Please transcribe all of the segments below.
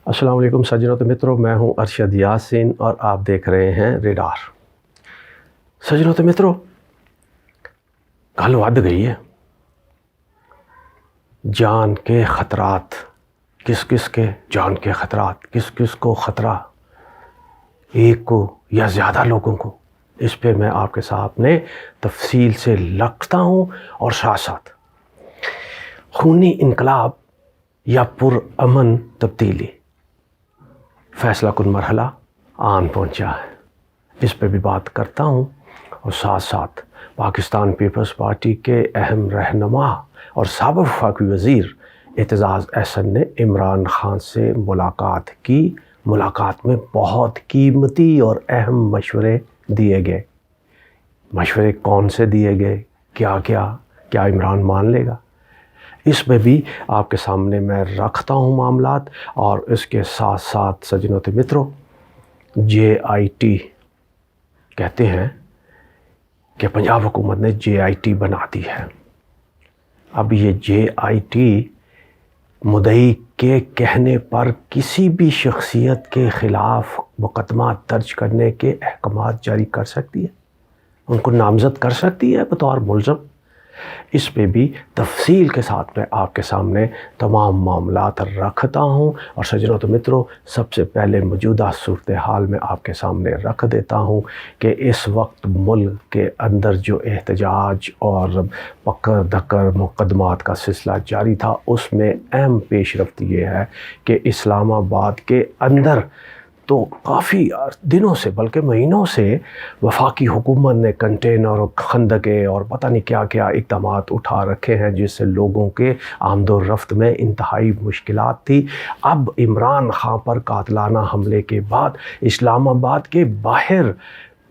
السلام علیکم سجنوں تو متروں، میں ہوں ارشد یاسین اور آپ دیکھ رہے ہیں ریڈار۔ سجنوں تو متروں، گل ود گئی ہے۔ جان کے خطرات، کس کس کے جان کے خطرات، کس کس کو خطرہ، ایک کو یا زیادہ لوگوں کو، اس پہ میں آپ کے سامنے تفصیل سے لکھتا ہوں۔ اور ساتھ ساتھ خونی انقلاب یا پرامن تبدیلی، فیصلہ کن مرحلہ آن پہنچا ہے، اس پہ بھی بات کرتا ہوں۔ اور ساتھ ساتھ پاکستان پیپلز پارٹی کے اہم رہنما اور سابق وفاقی وزیر اعتزاز احسن نے عمران خان سے ملاقات کی۔ ملاقات میں بہت قیمتی اور اہم مشورے دیے گئے۔ مشورے کون سے دیے گئے، کیا عمران مان لے گا، اس میں بھی آپ کے سامنے میں رکھتا ہوں معاملات۔ اور اس کے ساتھ ساتھ سجنوں تو متروں، JIT کہتے ہیں کہ پنجاب حکومت نے JIT بنا دی ہے۔ اب یہ JIT مدعی کے کہنے پر کسی بھی شخصیت کے خلاف مقدمات درج کرنے کے احکامات جاری کر سکتی ہے، ان کو نامزد کر سکتی ہے بطور ملزم۔ اس پہ بھی تفصیل کے ساتھ میں آپ کے سامنے تمام معاملات رکھتا ہوں۔ اور سجنوں تو متروں، سب سے پہلے موجودہ صورتحال میں آپ کے سامنے رکھ دیتا ہوں کہ اس وقت ملک کے اندر جو احتجاج اور پکڑ دھکڑ مقدمات کا سلسلہ جاری تھا، اس میں اہم پیش رفت یہ ہے کہ اسلام آباد کے اندر تو کافی دنوں سے بلکہ مہینوں سے وفاقی حکومت نے کنٹینر اور خندقیں اور پتہ نہیں کیا کیا اقدامات اٹھا رکھے ہیں، جس سے لوگوں کے آمد و رفت میں انتہائی مشکلات تھی۔ اب عمران خان پر قاتلانہ حملے کے بعد اسلام آباد کے باہر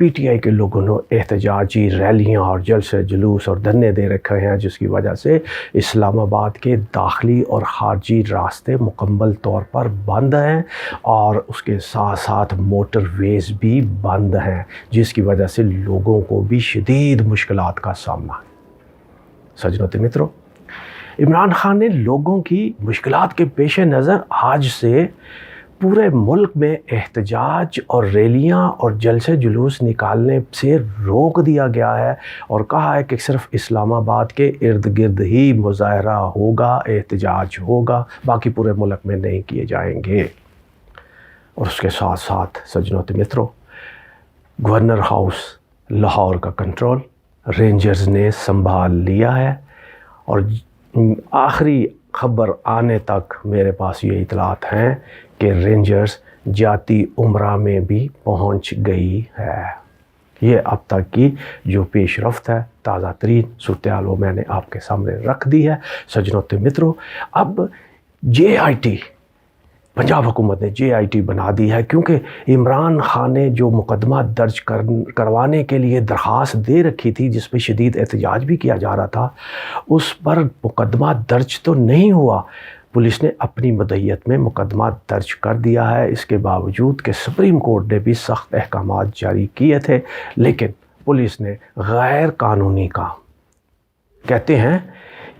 PTI کے لوگوں نے احتجاجی ریلیاں اور جلسے جلوس اور دھرنے دے رکھے ہیں، جس کی وجہ سے اسلام آباد کے داخلی اور خارجی راستے مکمل طور پر بند ہیں، اور اس کے ساتھ ساتھ موٹر ویز بھی بند ہیں، جس کی وجہ سے لوگوں کو بھی شدید مشکلات کا سامنا ہے۔ سجنوں تو متروں، عمران خان نے لوگوں کی مشکلات کے پیش نظر آج سے پورے ملک میں احتجاج اور ریلیاں اور جلسے جلوس نکالنے سے روک دیا گیا ہے، اور کہا ہے کہ صرف اسلام آباد کے ارد گرد ہی مظاہرہ ہوگا، احتجاج ہوگا، باقی پورے ملک میں نہیں کیے جائیں گے۔ اور اس کے ساتھ ساتھ سجنوں تو متروں، گورنر ہاؤس لاہور کا کنٹرول رینجرز نے سنبھال لیا ہے، اور آخری خبر آنے تک میرے پاس یہ اطلاعات ہیں کہ رینجرز جاتی عمرہ میں بھی پہنچ گئی ہے۔ یہ اب تک کی جو پیش رفت ہے، تازہ ترین صورتحال، وہ میں نے آپ کے سامنے رکھ دی ہے۔ سجنوں تو متروں، اب JIT پنجاب حکومت نے JIT بنا دی ہے، کیونکہ عمران خان نے جو مقدمہ درج کروانے کے لیے درخواست دے رکھی تھی، جس پہ شدید احتجاج بھی کیا جا رہا تھا، اس پر مقدمہ درج تو نہیں ہوا۔ پولیس نے اپنی مدعیت میں مقدمہ درج کر دیا ہے، اس کے باوجود کہ سپریم کورٹ نے بھی سخت احکامات جاری کیے تھے، لیکن پولیس نے غیر قانونی کام، کہتے ہیں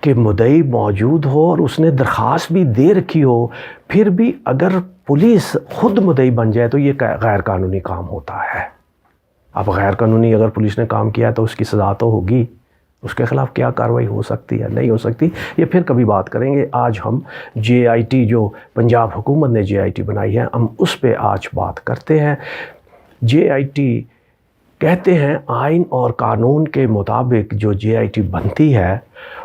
کہ مدعی موجود ہو اور اس نے درخواست بھی دے رکھی ہو، پھر بھی اگر پولیس خود مدعی بن جائے تو یہ غیر قانونی کام ہوتا ہے۔ اب غیر قانونی اگر پولیس نے کام کیا تو اس کی سزا تو ہوگی، اس کے خلاف کیا کارروائی ہو سکتی ہے، نہیں ہو سکتی، یہ پھر کبھی بات کریں گے۔ آج ہم JIT، جو پنجاب حکومت نے JIT بنائی ہے، ہم اس پہ آج بات کرتے ہیں۔ JIT کہتے ہیں آئین اور قانون کے مطابق جو JIT بنتی ہے،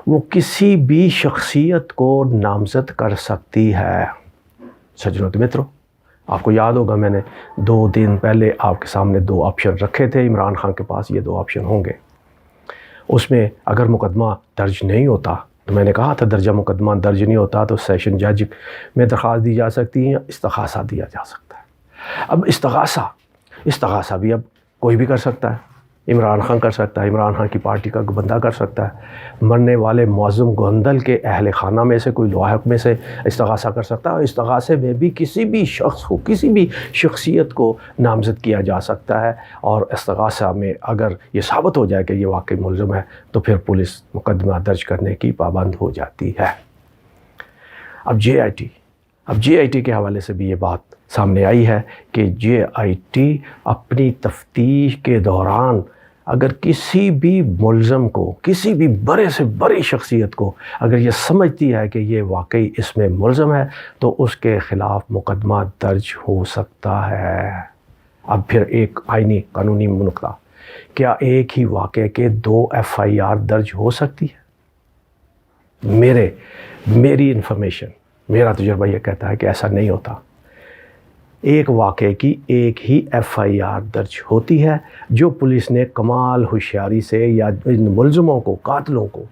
وہ کسی بھی شخصیت کو نامزد کر سکتی ہے۔ سجنوں تو متروں، آپ کو یاد ہوگا میں نے 2 دن پہلے آپ کے سامنے 2 آپشن رکھے تھے، عمران خان کے پاس یہ 2 آپشن ہوں گے۔ اس میں اگر مقدمہ درج نہیں ہوتا تو میں نے کہا تھا درجہ مقدمہ درج نہیں ہوتا تو سیشن جج میں درخواست دی جا سکتی ہے، استغاثہ دیا جا سکتا ہے۔ اب استغاثہ بھی اب کوئی بھی کر سکتا ہے، عمران خان کر سکتا ہے، عمران خان کی پارٹی کا بندہ کر سکتا ہے، مرنے والے معظم گوندل کے اہل خانہ میں سے کوئی لاحق میں سے استغاثہ کر سکتا ہے، اور استغاثے میں بھی کسی بھی شخص کو، کسی بھی شخصیت کو نامزد کیا جا سکتا ہے، اور استغاثہ میں اگر یہ ثابت ہو جائے کہ یہ واقعی ملزم ہے تو پھر پولیس مقدمہ درج کرنے کی پابند ہو جاتی ہے۔ اب JIT اب جے آئی ٹی کے حوالے سے بھی یہ بات سامنے آئی ہے کہ جے آئی ٹی اپنی تفتیش کے دوران اگر کسی بھی ملزم کو، کسی بھی بڑے سے بڑی شخصیت کو اگر یہ سمجھتی ہے کہ یہ واقعی اس میں ملزم ہے تو اس کے خلاف مقدمہ درج ہو سکتا ہے۔ اب پھر ایک آئینی قانونی نکتہ، کیا ایک ہی واقعے کے 2 ایف آئی آر درج ہو سکتی ہے؟ میری انفارمیشن، میرا تجربہ یہ کہتا ہے کہ ایسا نہیں ہوتا۔ ایک واقعے کی ایک ہی ایف آئی آر درج ہوتی ہے جو پولیس نے کمال ہوشیاری سے یا ان ملزموں کو، قاتلوں کو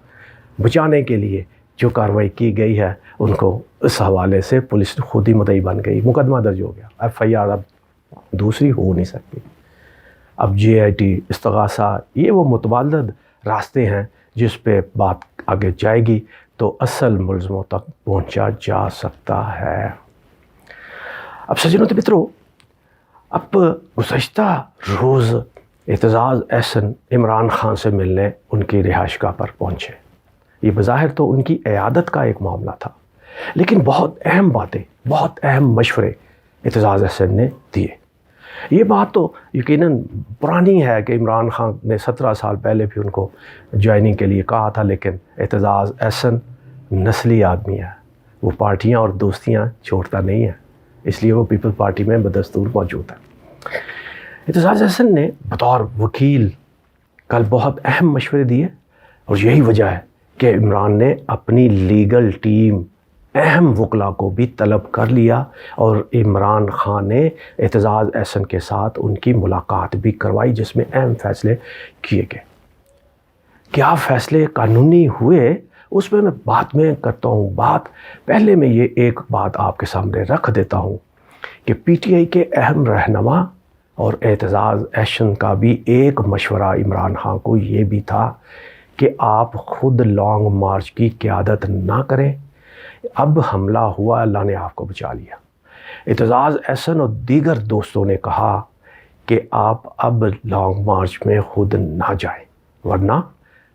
بچانے کے لیے جو کارروائی کی گئی ہے ان کو اس حوالے سے پولیس خود ہی مدعی بن گئی، مقدمہ درج ہو گیا، ایف آئی آر اب دوسری ہو نہیں سکتی۔ اب جے آئی ٹی، استغاثہ، یہ وہ متبادل راستے ہیں جس پہ بات آگے جائے گی تو اصل ملزموں تک پہنچا جا سکتا ہے۔ اب سجنوں تو مترو، اب گزشتہ روز اعتزاز احسن عمران خان سے ملنے ان کی رہائش گاہ پر پہنچے۔ یہ بظاہر تو ان کی عیادت کا ایک معاملہ تھا، لیکن بہت اہم باتیں، بہت اہم مشورے اعتزاز احسن نے دیے۔ یہ بات تو یقیناً پرانی ہے کہ عمران خان نے 17 سال پہلے بھی ان کو جوائننگ کے لیے کہا تھا، لیکن اعتزاز احسن نسلی آدمی ہے، وہ پارٹیاں اور دوستیاں چھوڑتا نہیں ہے، اس لیے وہ پیپل پارٹی میں بدستور موجود ہے۔ اعتزاز احسن نے بطور وکیل کل بہت اہم مشورے دیے، اور یہی وجہ ہے کہ عمران نے اپنی لیگل ٹیم، اہم وکلاء کو بھی طلب کر لیا، اور عمران خان نے اعتزاز احسن کے ساتھ ان کی ملاقات بھی کروائی جس میں اہم فیصلے کیے گئے۔ کیا فیصلے قانونی ہوئے اس میں بعد میں کرتا ہوں بات، پہلے میں یہ ایک بات آپ کے سامنے رکھ دیتا ہوں کہ پی ٹی آئی کے اہم رہنما اور اعتزاز احسن کا بھی ایک مشورہ عمران خان کو یہ بھی تھا کہ آپ خود لانگ مارچ کی قیادت نہ کریں، اب حملہ ہوا، اللہ نے آپ کو بچا لیا۔ اعتزاز احسن اور دیگر دوستوں نے کہا کہ آپ اب لانگ مارچ میں خود نہ جائیں، ورنہ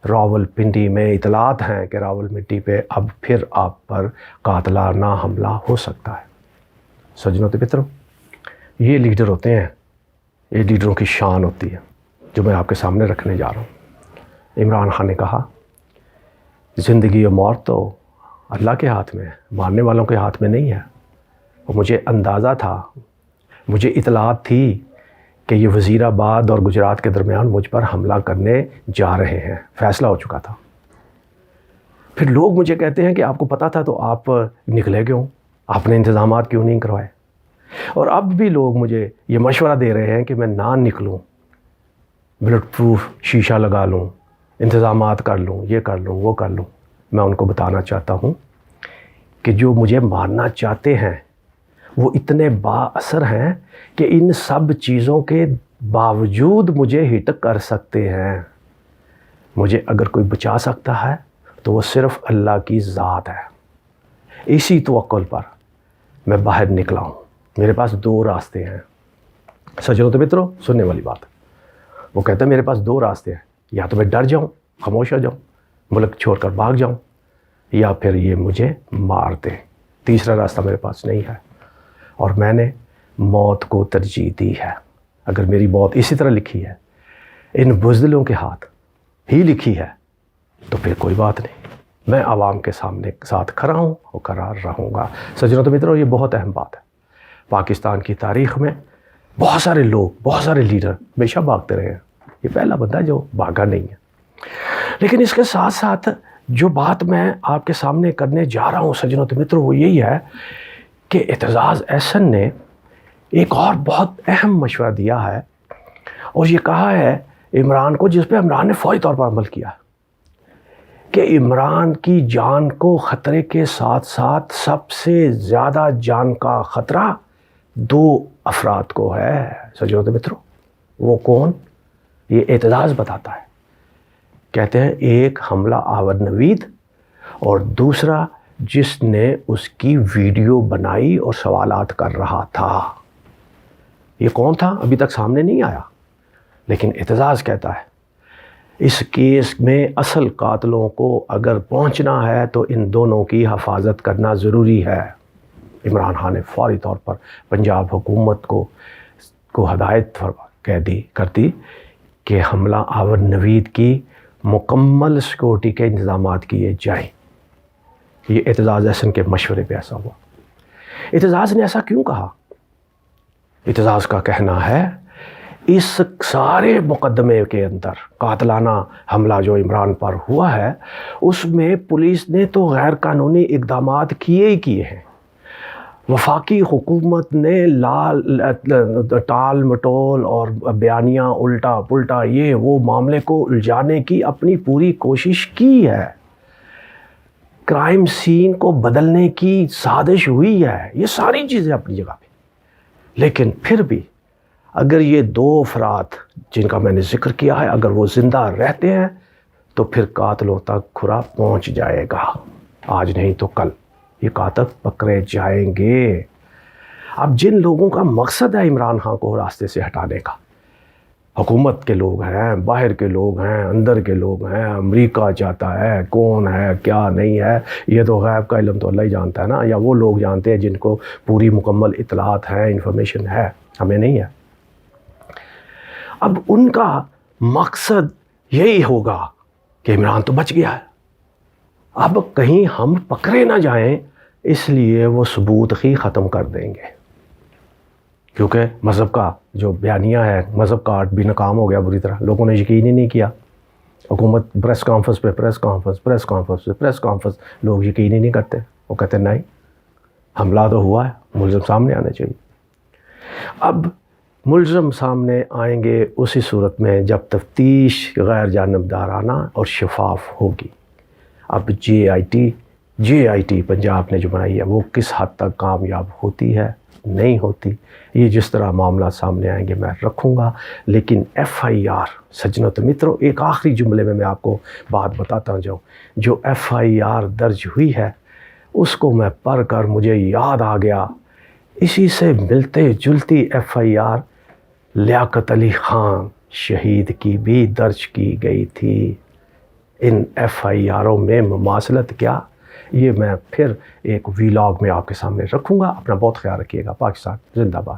راول پنڈی میں اطلاعات ہیں کہ راول پنڈی پہ اب پھر آپ پر قاتلانہ حملہ ہو سکتا ہے۔ سجنوں تو مترو، یہ لیڈر ہوتے ہیں، یہ لیڈروں کی شان ہوتی ہے جو میں آپ کے سامنے رکھنے جا رہا ہوں۔ عمران خان نے کہا زندگی اور موت تو اللہ کے ہاتھ میں ہے، مارنے والوں کے ہاتھ میں نہیں ہے، اور مجھے اندازہ تھا، مجھے اطلاعات تھی کہ یہ وزیر آباد اور گجرات کے درمیان مجھ پر حملہ کرنے جا رہے ہیں، فیصلہ ہو چکا تھا۔ پھر لوگ مجھے کہتے ہیں کہ آپ کو پتہ تھا تو آپ نکلے کیوں، آپ نے انتظامات کیوں نہیں کروائے؟ اور اب بھی لوگ مجھے یہ مشورہ دے رہے ہیں کہ میں نہ نکلوں، بلٹ پروف شیشہ لگا لوں، انتظامات کر لوں، یہ کر لوں، وہ کر لوں۔ میں ان کو بتانا چاہتا ہوں کہ جو مجھے مارنا چاہتے ہیں وہ اتنے با اثر ہیں کہ ان سب چیزوں کے باوجود مجھے ہٹ کر سکتے ہیں۔ مجھے اگر کوئی بچا سکتا ہے تو وہ صرف اللہ کی ذات ہے۔ اسی توکل پر میں باہر نکلا ہوں۔ میرے پاس 2 راستے ہیں۔ سجنوں تو مترو، سننے والی بات، وہ کہتا ہے میرے پاس 2 راستے ہیں، یا تو میں ڈر جاؤں، خاموش ہو جاؤں، ملک چھوڑ کر بھاگ جاؤں، یا پھر یہ مجھے مار دے۔ تیسرا راستہ میرے پاس نہیں ہے، اور میں نے موت کو ترجیح دی ہے۔ اگر میری موت اسی طرح لکھی ہے، ان بزدلوں کے ہاتھ ہی لکھی ہے، تو پھر کوئی بات نہیں، میں عوام کے ساتھ کھڑا ہوں اور کھڑا رہوں گا۔ سجنوں تو مترو، یہ بہت اہم بات ہے۔ پاکستان کی تاریخ میں بہت سارے لوگ، بہت سارے لیڈر ہمیشہ بھاگتے رہے ہیں، یہ پہلا بندہ ہے جو بھاگا نہیں ہے۔ لیکن اس کے ساتھ ساتھ جو بات میں آپ کے سامنے کرنے جا رہا ہوں سجنوں تو مترو، وہ یہی ہے کہ اعتزاز احسن نے ایک اور بہت اہم مشورہ دیا ہے، اور یہ کہا ہے عمران کو، جس پہ عمران نے فوری طور پر عمل کیا، کہ عمران کی جان کو خطرے کے ساتھ ساتھ سب سے زیادہ جان کا خطرہ 2 افراد کو ہے۔ سجنوں تو مترو، وہ کون؟ یہ اعتزاز بتاتا ہے۔ کہتے ہیں ایک حملہ آور نوید، اور دوسرا جس نے اس کی ویڈیو بنائی اور سوالات کر رہا تھا۔ یہ کون تھا ابھی تک سامنے نہیں آیا، لیکن اعتزاز کہتا ہے اس کیس میں اصل قاتلوں کو اگر پہنچنا ہے تو ان دونوں کی حفاظت کرنا ضروری ہے۔ عمران خان نے فوری طور پر پنجاب حکومت کو ہدایت کر دی کہ حملہ آور نوید کی مکمل سیکورٹی کے انتظامات کیے جائیں۔ یہ اعتزاز احسن کے مشورے پہ ایسا ہوا۔ اعتزاز نے ایسا کیوں کہا؟ اعتزاز کا کہنا ہے اس سارے مقدمے کے اندر قاتلانہ حملہ جو عمران پر ہوا ہے اس میں پولیس نے تو غیر قانونی اقدامات کیے ہیں۔ وفاقی حکومت نے ٹال مٹول اور بیانیہ الٹا پلٹا یہ وہ معاملے کو الجھانے کی اپنی پوری کوشش کی ہے۔ کرائم سین کو بدلنے کی سازش ہوئی ہے، یہ ساری چیزیں اپنی جگہ پہ۔ لیکن پھر بھی اگر یہ دو افراد جن کا میں نے ذکر کیا ہے اگر وہ زندہ رہتے ہیں تو پھر قاتلوں تک کھرا پہنچ جائے گا، آج نہیں تو کل یہ قاتل پکڑے جائیں گے۔ اب جن لوگوں کا مقصد ہے عمران خان کو راستے سے ہٹانے کا، حکومت کے لوگ ہیں، باہر کے لوگ ہیں، اندر کے لوگ ہیں، امریکہ چاہتا ہے، کون ہے کیا نہیں ہے، یہ تو غیب کا علم تو اللہ ہی جانتا ہے نا، یا وہ لوگ جانتے ہیں جن کو پوری مکمل اطلاعات ہیں، انفارمیشن ہے، ہمیں نہیں ہے۔ اب ان کا مقصد یہی ہوگا کہ عمران تو بچ گیا ہے، اب کہیں ہم پکڑے نہ جائیں، اس لیے وہ ثبوت ہی ختم کر دیں گے، کیونکہ مذہب کا جو بیانیہ ہے، مذہب کا آرٹ بھی ناکام ہو گیا بری طرح، لوگوں نے یقین ہی نہیں کیا۔ حکومت پریس کانفرنس پہ پریس کانفرنس لوگ یقین ہی نہیں کرتے، وہ کہتے نہیں حملہ تو ہوا ہے، ملزم سامنے آنے چاہیے۔ اب ملزم سامنے آئیں گے اسی صورت میں جب تفتیش غیر جانبدارانہ اور شفاف ہوگی۔ اب جے آئی ٹی پنجاب نے جو بنائی ہے وہ کس حد تک کامیاب ہوتی ہے نہیں ہوتی، یہ جس طرح معاملہ سامنے آئیں گے میں رکھوں گا۔ لیکن ایف آئی آر سجنوں تو متروں، ایک آخری جملے میں آپ کو بات بتاتا جاؤں، جو ایف آئی آر درج ہوئی ہے اس کو میں پڑھ کر مجھے یاد آ گیا، اسی سے ملتے جلتی F I R Liaquat Ali Khan شہید کی بھی درج کی گئی تھی۔ ان ایف آئی آروں میں مماثلت کیا، یہ میں پھر ایک ویلاگ میں آپ کے سامنے رکھوں گا۔ اپنا بہت خیال رکھیے گا۔ پاکستان زندہ باد۔